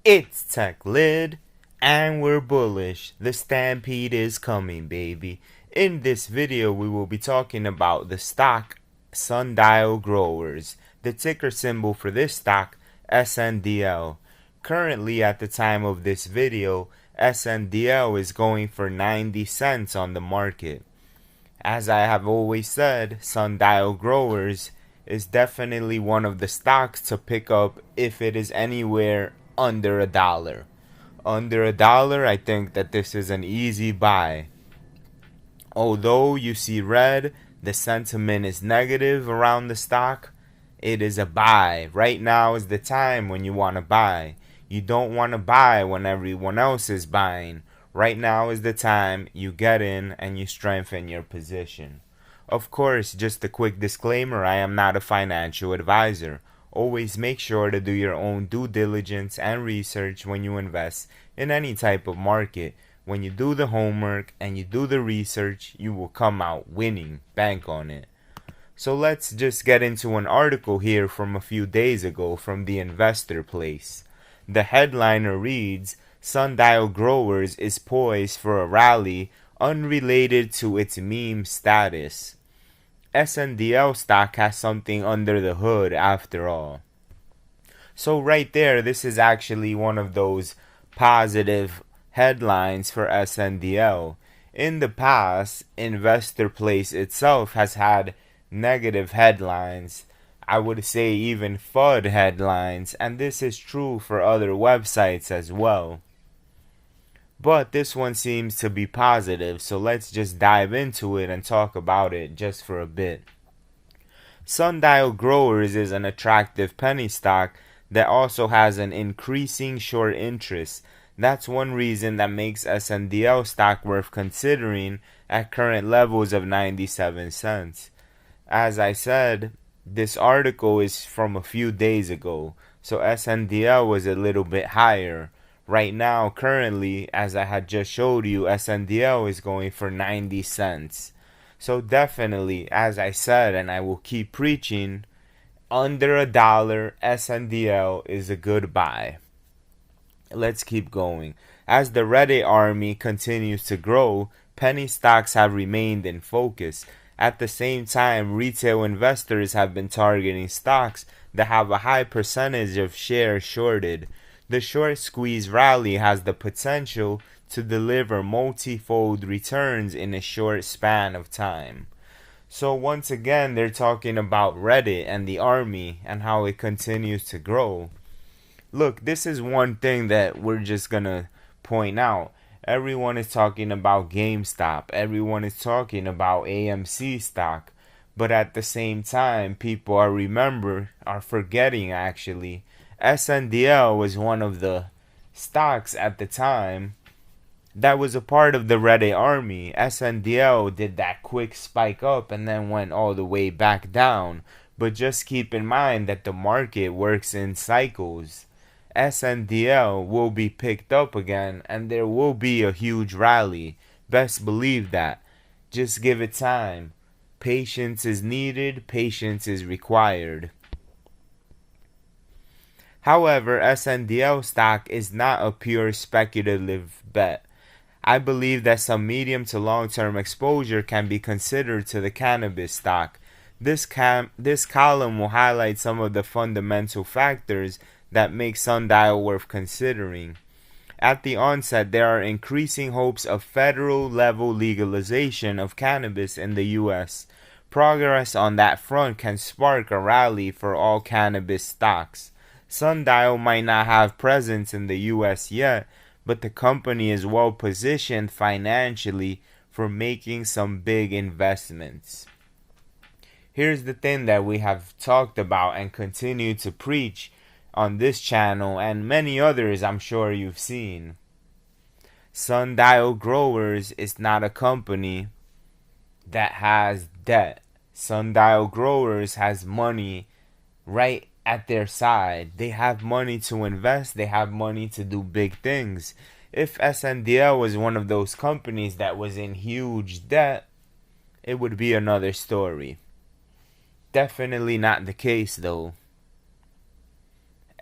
It's Tech Lid, and we're bullish. The stampede is coming, baby. In this video, we will be talking about the stock Sundial Growers. The ticker symbol for this stock, Sndl. Currently, at the time of this video, Sndl is going for 90 cents on the market. As I have always said, Sundial Growers is definitely one of the stocks to pick up if it is anywhere under $1. Under $1, I think that this is an easy buy. Although you see red, the sentiment is negative around the stock, it is a buy. Right now is the time when you want to buy. You don't want to buy when everyone else is buying. Right now is the time you get in and you strengthen your position. Of course, just a quick disclaimer, I am not a financial advisor. Always make sure to do your own due diligence and research when you invest in any type of market. When you do the homework and you do the research, you will come out winning. Bank on it. So let's just get into an article here from a few days ago from the Investor Place. The headliner reads, Sundial Growers is poised for a rally unrelated to its meme status. Sndl stock has something under the hood after all. So right there, this is actually one of those positive headlines for Sndl. In the past, Investor Place itself has had negative headlines. I would say even FUD headlines, and this is true for other websites as well. But this one seems to be positive, so let's just dive into it and talk about it just for a bit. Sundial Growers is an attractive penny stock that also has an increasing short interest. That's one reason that makes Sndl stock worth considering at current levels of 97 cents. As I said, this article is from a few days ago, so Sndl was a little bit higher. Right now, currently, as I had just showed you, Sndl is going for 90 cents. So definitely, as I said, and I will keep preaching, under $1, Sndl is a good buy. Let's keep going. As the Reddit army continues to grow, penny stocks have remained in focus. At the same time, retail investors have been targeting stocks that have a high percentage of shares shorted. The short squeeze rally has the potential to deliver multi-fold returns in a short span of time. So once again, they're talking about Reddit and the army and how it continues to grow. Look, this is one thing that we're just gonna point out. Everyone is talking about GameStop. Everyone is talking about AMC stock. But at the same time, people are forgetting actually. Sndl was one of the stocks at the time that was a part of the Reddit army. Sndl did that quick spike up and then went all the way back down. But just keep in mind that the market works in cycles. Sndl will be picked up again and there will be a huge rally. Best believe that. Just give it time. Patience is needed. Patience is required. However, Sndl stock is not a pure speculative bet. I believe that some medium to long-term exposure can be considered to the cannabis stock. This column will highlight some of the fundamental factors that make Sundial worth considering. At the onset, there are increasing hopes of federal-level legalization of cannabis in the U.S. Progress on that front can spark a rally for all cannabis stocks. Sundial might not have presence in the US yet, but the company is well positioned financially for making some big investments. Here's the thing that we have talked about and continue to preach on this channel and many others I'm sure you've seen. Sundial Growers is not a company that has debt. Sundial Growers has money right at their side. They have money to invest. They have money to do big things. If Sndl was one of those companies that was in huge debt, it would be another story. Definitely not the case though.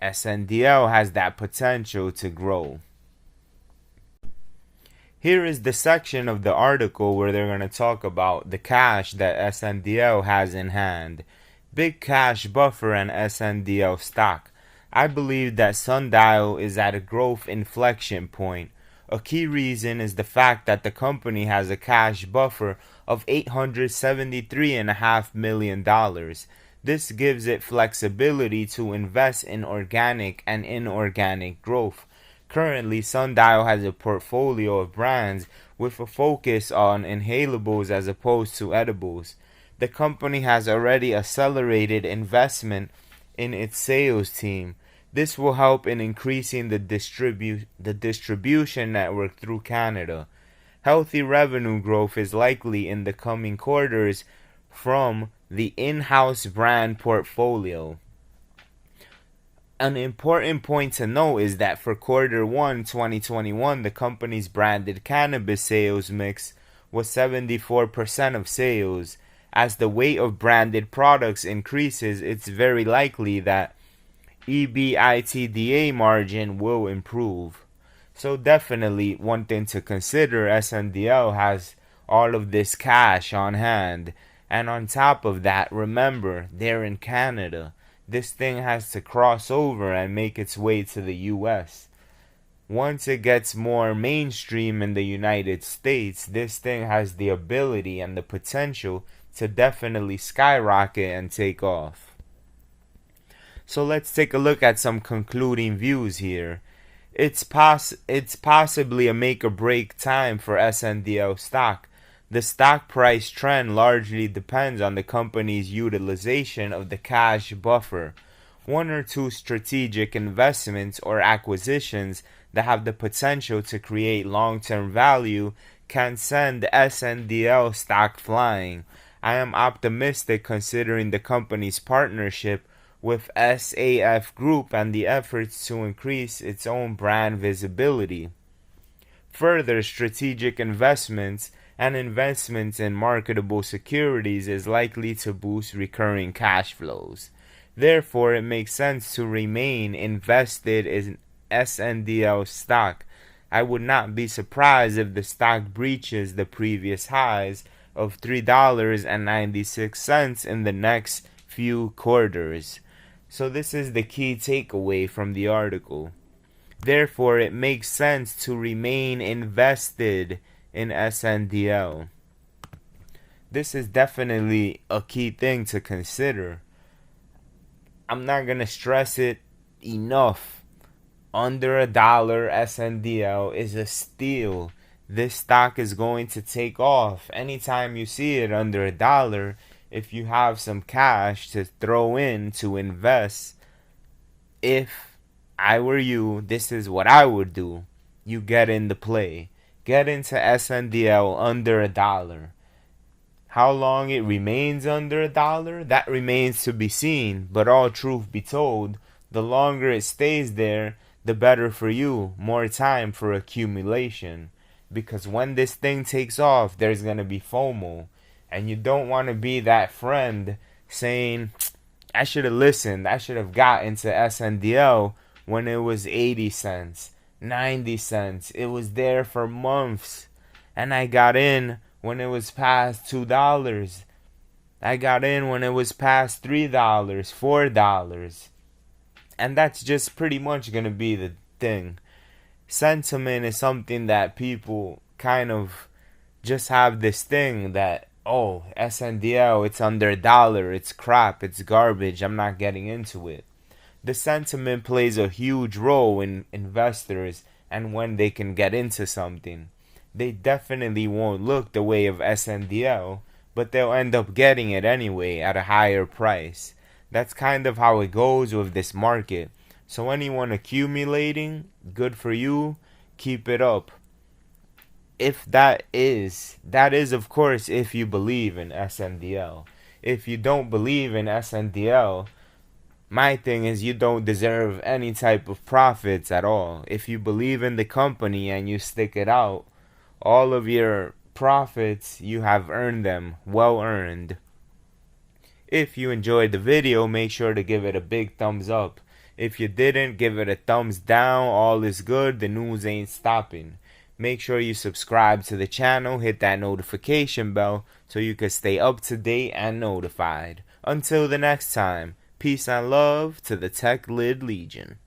Sndl has that potential to grow. Here is the section of the article where they're going to talk about the cash that Sndl has in hand. Big cash buffer and Sndl stock. I believe that Sndl is at a growth inflection point. A key reason is the fact that the company has a cash buffer of $873.5 million. This gives it flexibility to invest in organic and inorganic growth. Currently, Sndl has a portfolio of brands with a focus on inhalables as opposed to edibles. The company has already accelerated investment in its sales team. This will help in increasing the distribution network through Canada. Healthy revenue growth is likely in the coming quarters from the in-house brand portfolio. An important point to note is that for quarter 1 2021, the company's branded cannabis sales mix was 74% of sales. As the weight of branded products increases, it's very likely that EBITDA margin will improve. So definitely one thing to consider, Sndl has all of this cash on hand. And on top of that, remember, they're in Canada. This thing has to cross over and make its way to the US. Once it gets more mainstream in the United States, this thing has the ability and the potential to definitely skyrocket and take off. So let's take a look at some concluding views here. It's possibly a make or break time for Sndl stock. The stock price trend largely depends on the company's utilization of the cash buffer. One or two strategic investments or acquisitions that have the potential to create long-term value can send Sndl stock flying. I am optimistic considering the company's partnership with SAF Group and the efforts to increase its own brand visibility. Further strategic investments and investments in marketable securities is likely to boost recurring cash flows. Therefore, it makes sense to remain invested in Sndl stock. I would not be surprised if the stock breaches the previous highs of $3.96 in the next few quarters. So this is the key takeaway from the article. Therefore, it makes sense to remain invested in Sndl. This is definitely a key thing to consider. I'm not going to stress it enough. Under $1, Sndl is a steal. This stock is going to take off. Anytime you see it under $1, if you have some cash to throw in to invest, if I were you, this is what I would do. You get into play. Get into Sndl under $1. How long it remains under $1, that remains to be seen. But all truth be told, the longer it stays there, the better for you. More time for accumulation. Because when this thing takes off, there's going to be FOMO. And you don't want to be that friend saying, I should have listened. I should have got into Sndl when it was 80 cents. 90 cents. It was there for months. And I got in when it was past $2. I got in when it was past $3, $4. And that's just pretty much going to be the thing. Sentiment is something that people kind of just have this thing that, oh, Sndl, it's under $1. It's crap. It's garbage. I'm not getting into it. The sentiment plays a huge role in investors and when they can get into something. They definitely won't look the way of Sndl, but they'll end up getting it anyway at a higher price. That's kind of how it goes with this market. So anyone accumulating, good for you, keep it up. If that is of course if you believe in Sndl. If you don't believe in Sndl, my thing is you don't deserve any type of profits at all. If you believe in the company and you stick it out, all of your profits, you have earned them, well earned. If you enjoyed the video, make sure to give it a big thumbs up. If you didn't, give it a thumbs down. All is good. The news ain't stopping. Make sure you subscribe to the channel, hit that notification bell so you can stay up to date and notified. Until the next time, peace and love to the Tech Lid Legion.